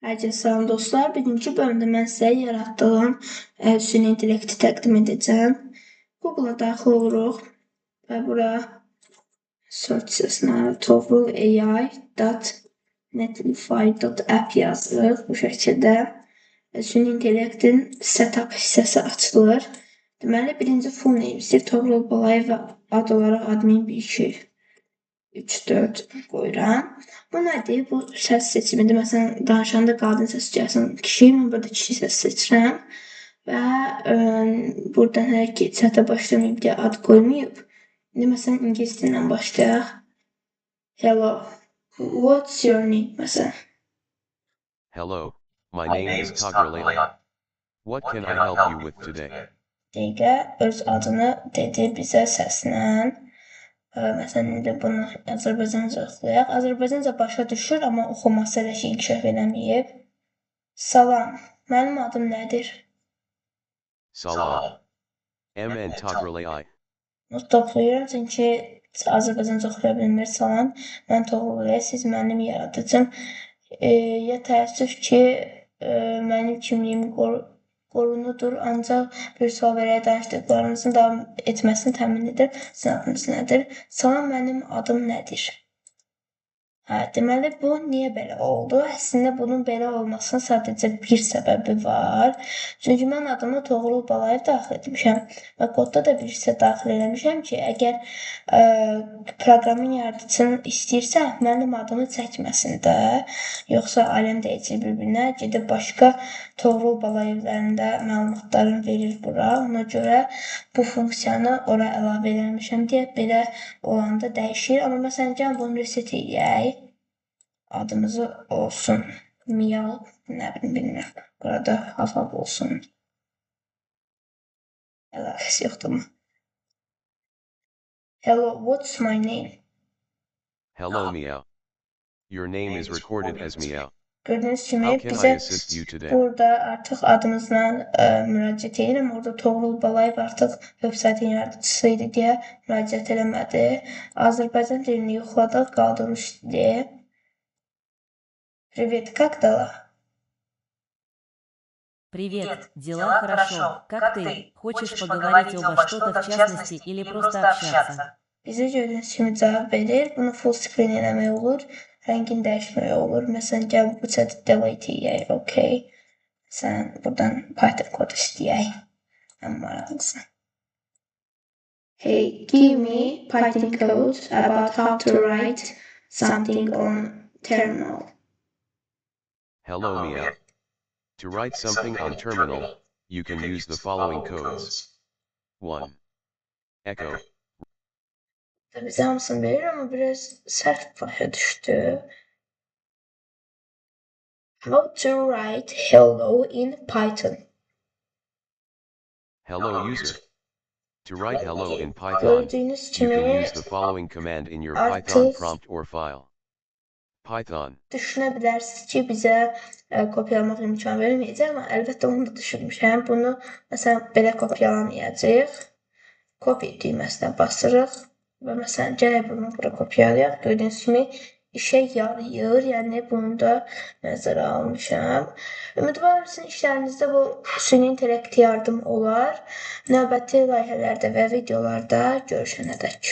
Herkese selam dostlar. Birinci bölümde mən sizə yaratdığım süni intellekti təqdim edəcəm. Google-a daxil oluruq və bura search səsində tovrul.ai.netlify.app yazırıq. Bu şəkildə süni intellektin setup hissəsi açılır. Deməli, birinci full name istəyir. Tovrul Balayev və ad olaraq admin 1-2 3-4 qoyuram. Bu nədir? Bu səs seçimidir. Məsələn, danışanda qadın səsi gəlsin, kişi. Mən burada kişi səs seçirəm. Və buradan hələ ki, çata başlamayıb deyə ad qoymayıb. İndi məsələn, ingilis dilindən başlayaq. Hello, what's your name? Məsələn. Hello, my name is Tagralea. What can I help you with today? Dəqiqə öz adını dedi bizə səslə. Məsələn, indi bunu Azərbaycanca oxuyaq. Azərbaycanca başa düşür, amma oxuması elə ki, inkişaf eləməyib. Salam, mənim adım nədir? Salam. Mən Tagralea. Toxlayıram, çünki Azərbaycanca oxuya bilmir. Salam, mən Toğrul, siz mənim yaradıcım. Ya təəssüf ki, mənim kimliyim qorunudur, ancaq bir sual verərək danışdıqlarınızın davam etməsini təmin edir. Sizin adınız nədir? Salam, mənim adım nədir? Deməli, bu niyə belə oldu? Əslində, bunun belə olmasının sadəcə bir səbəbi var. Çünki mən adımı Toğrul Balayev daxil etmişəm və kodda da bir hissə daxil eləmişəm ki, əgər proqramın yaradıcını istəyirsə, mənim adımı çəkməsin də, yoxsa aləm dəyəcək bir-birinə, gedib başqa Toğrul Balayevlərində məlumatlarını verir bura. Ona görə bu funksiyanı ora əlavə eləmişəm deyə belə olanda dəyişir. Amma məsələn, gəlin bunu reset eləyək. Adımızı olsun. Miyal, nə bilim, bilmirəm. Burada hafal olsun. Əlaqəsi yoxdur mu? Hello, what's my name? Hello, Meow. Your name is recorded as Meow. Gördüyünüz kimi How can I bizə assist you today? burada artıq adımızla müraciət edirəm. Orada Toğrul Balayev artıq web-saytın yaradıcısı idi deyə müraciət eləmədi. Azərbaycan dilini yoxladıq, qaldı rus dili. Привет, как дела? Привет, дела хорошо. Как ты? Хочешь поговорить обо что-то в частности или просто общаться? Bizə gördüyünüz kimi cavab verir. Bunu full screen eləmək olur. Rəngini dəyişmək olur. Məsələn, gəl bu chat'i delete eləyək, okey. Məsələn, buradan Python kod istəyək. Ən maraqlısı. Hey, give me Python code about how to write something on terminal. Hello, Meow. To write something on terminal, you can use the following codes. 1. Echo. Bizə hamısını verir, amma biraz sərt başa düşdü. How to write hello in Python. Hello, user. To write hello in Python, Gördüyünüz you can kimi use the following command in your artıq Python prompt or file. Python. düşünə bilərsiniz ki, bizə kopyalamaq imkan verməyəcək, amma əlbəttə onu da düşünmüşəm. Bunu məsələn belə kopyalamayacağıq. Copy düyməsinə basırıq və məsələn gələk bunu bura kopyalayaq. Gördüyünüz kimi işə yarayır, yəni bunu da nəzərə almışam. Ümidvaram sizin işlərinizdə bu süni intellekt yardım olar. Növbəti layihələrdə və videolarda görüşənədək.